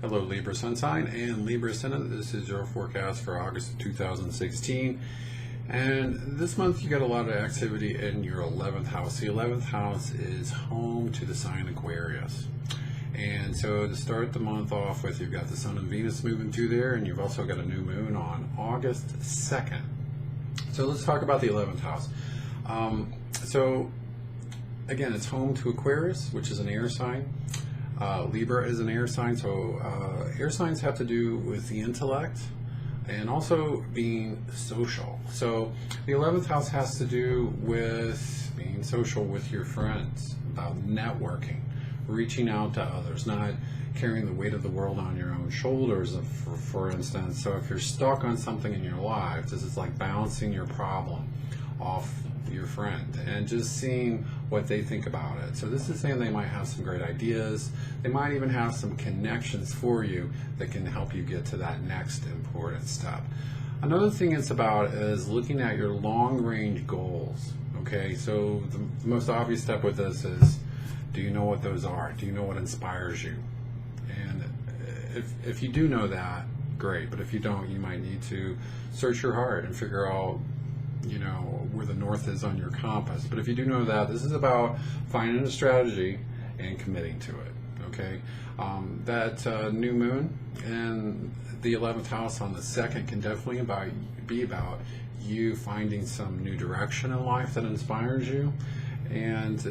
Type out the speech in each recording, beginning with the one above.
Hello Libra Sun sign and Libra Ascendant. This is your forecast for August of 2016. And this month you got a lot of activity in your 11th house. The 11th house is home to the sign Aquarius. And so to start the month off with, you've got the Sun and Venus moving through there, and you've also got a new moon on August 2nd. So let's talk about the 11th house. So again, it's home to Aquarius, which is an air sign. Libra is an air sign, so air signs have to do with the intellect and also being social. So the 11th house has to do with being social with your friends, about networking, reaching out to others, not carrying the weight of the world on your own shoulders, for instance. So if you're stuck on something in your life, this is like bouncing your problem off your friend and just seeing what they think about it. So this is saying they might have some great ideas. They might even have some connections for you that can help you get to that next important step. Another thing it's about is looking at your long-range goals. Okay, so the most obvious step with this is, do you know what those are? Do you know what inspires you? And if you do know that, great. But if you don't, you might need to search your heart and figure out, you know, where the north is on your compass. But if you do know that, this is about finding a strategy and committing to it. Okay, that new moon and the 11th house on the 2nd can definitely be about you finding some new direction in life that inspires you, and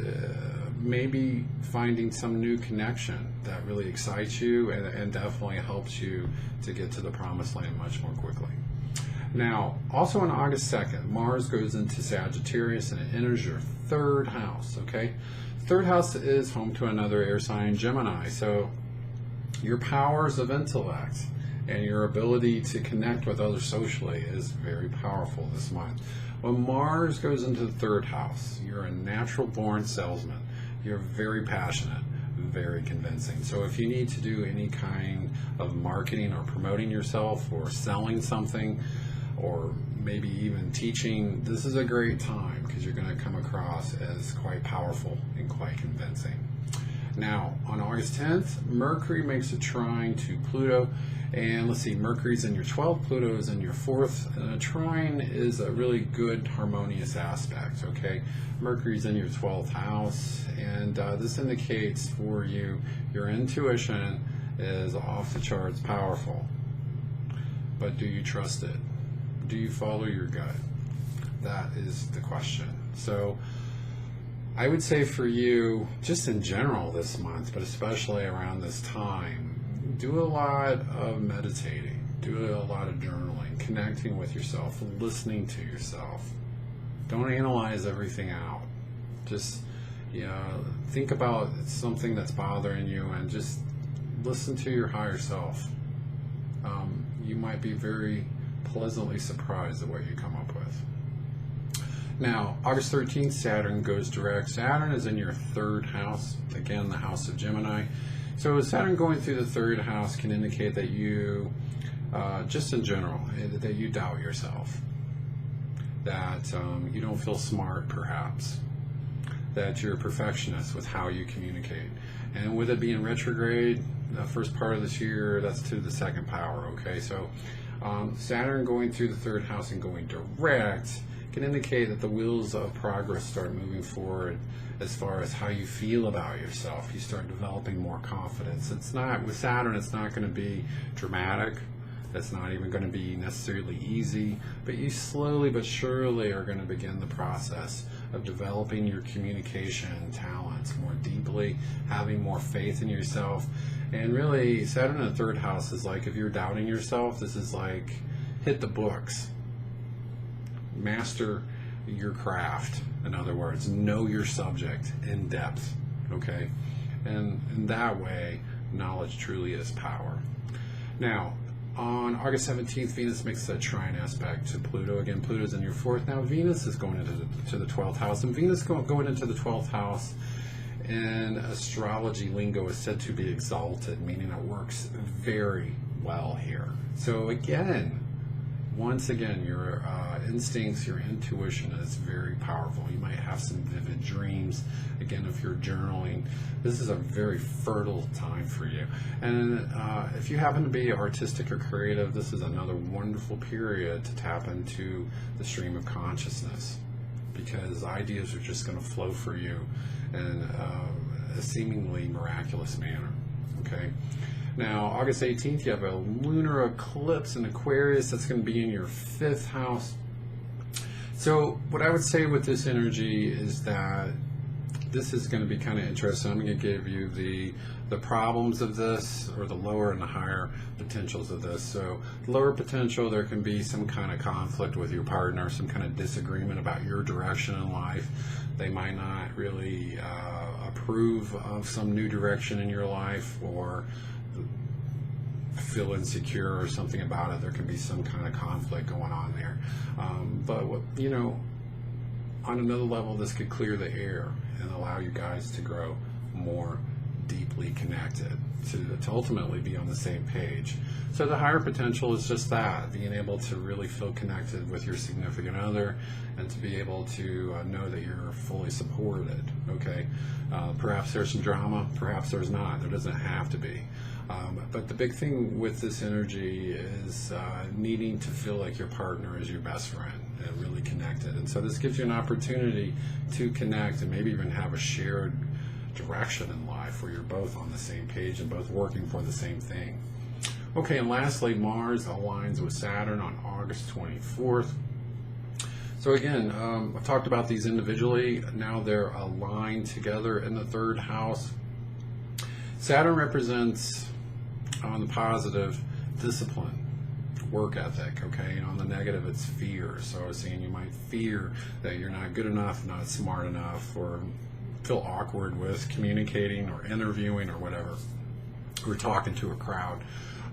maybe finding some new connection that really excites you and definitely helps you to get to the promised land much more quickly. Now, also on August 2nd, Mars goes into Sagittarius and it enters your 3rd house, okay? 3rd house is home to another air sign, Gemini. So your powers of intellect and your ability to connect with others socially is very powerful this month. When Mars goes into the 3rd house, you're a natural born salesman. You're very passionate, very convincing. So if you need to do any kind of marketing or promoting yourself or selling something, or maybe even teaching, this is a great time because you're going to come across as quite powerful and quite convincing. Now, on August 10th, Mercury makes a trine to Pluto, and let's see, Mercury's in your 12th, Pluto is in your 4th, and a trine is a really good harmonious aspect, okay? Mercury's in your 12th house, and this indicates for you your intuition is off the charts powerful. But do you trust it? Do you follow your gut? That is the question. So I would say for you, just in general this month, but especially around this time, do a lot of meditating, do a lot of journaling, connecting with yourself, listening to yourself. Don't analyze everything out. Just, you know, think about something that's bothering you and just listen to your higher self. You might be very pleasantly surprised at what you come up with. Now, August 13th, Saturn goes direct. Saturn is in your 3rd house, again, the house of Gemini. So Saturn going through the 3rd house can indicate that you, just in general, that you doubt yourself, that you don't feel smart, perhaps, that you're a perfectionist with how you communicate. And with it being retrograde, the first part of this year, that's to the 2nd power, okay? So Saturn going through the 3rd house and going direct can indicate that the wheels of progress start moving forward as far as how you feel about yourself. You start developing more confidence. It's not, with Saturn, it's not going to be dramatic. That's not even going to be necessarily easy, but you slowly but surely are going to begin the process of developing your communication talents more deeply, having more faith in yourself. And really, Saturn in the 3rd house is like, if you're doubting yourself, this is like, hit the books. Master your craft. In other words, know your subject in depth, okay? And in that way, knowledge truly is power. Now, on August 17th, Venus makes a trine aspect to Pluto. Again, Pluto's in your 4th. Now, Venus is going into the 12th house. And Venus going into the 12th house in astrology lingo is said to be exalted, meaning it works very well here. So again, once again, your instincts, your intuition is very powerful. You might have have some vivid dreams. Again, if you're journaling, this is a very fertile time for you. And if you happen to be artistic or creative, this is another wonderful period to tap into the stream of consciousness, because ideas are just going to flow for you in a seemingly miraculous manner. Okay. Now, August 18th, you have a lunar eclipse in Aquarius that's going to be in your 5th house. So what I would say with this energy is that this is going to be kind of interesting. I'm going to give you the problems of this, or the lower and the higher potentials of this. So the lower potential, there can be some kind of conflict with your partner, some kind of disagreement about your direction in life. They might not really approve of some new direction in your life, or feel insecure or something about it. There can be some kind of conflict going on there. But you know, on another level, this could clear the air and allow you guys to grow more deeply connected, to ultimately be on the same page. So the higher potential is just that, being able to really feel connected with your significant other, and to be able to know that you're fully supported. Okay, perhaps there's some drama, perhaps there's not. There doesn't have to be. But the big thing with this energy is needing to feel like your partner is your best friend and really connected. And so this gives you an opportunity to connect and maybe even have a shared direction in life where you're both on the same page and both working for the same thing. Okay, and lastly, Mars aligns with Saturn on August 24th. So again, I've talked about these individually. Now they're aligned together in the 3rd house. Saturn represents, on the positive, discipline, work ethic, okay? And on the negative, it's fear. So I was saying you might fear that you're not good enough, not smart enough, or feel awkward with communicating or interviewing or whatever. We're talking to a crowd.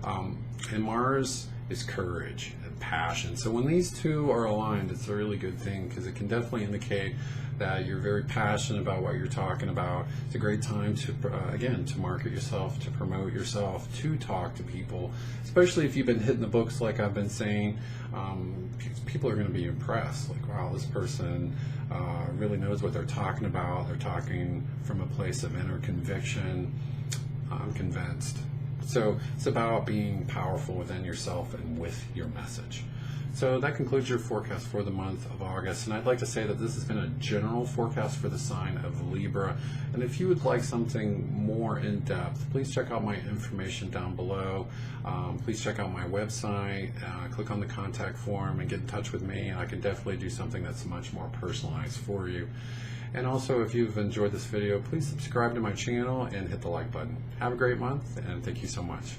And Mars is courage and passion. So when these two are aligned, it's a really good thing, because it can definitely indicate that you're very passionate about what you're talking about. It's a great time to, again, to market yourself, to promote yourself, to talk to people, especially if you've been hitting the books like I've been saying. People are going to be impressed, like, wow, this person really knows what they're talking about. They're talking from a place of inner conviction. I'm convinced. So it's about being powerful within yourself and with your message. So that concludes your forecast for the month of August. And I'd like to say that this has been a general forecast for the sign of Libra. And if you would like something more in depth, please check out my information down below. Please check out my website, click on the contact form and get in touch with me. And I can definitely do something that's much more personalized for you. And also, if you've enjoyed this video, please subscribe to my channel and hit the like button. Have a great month, and thank you so much.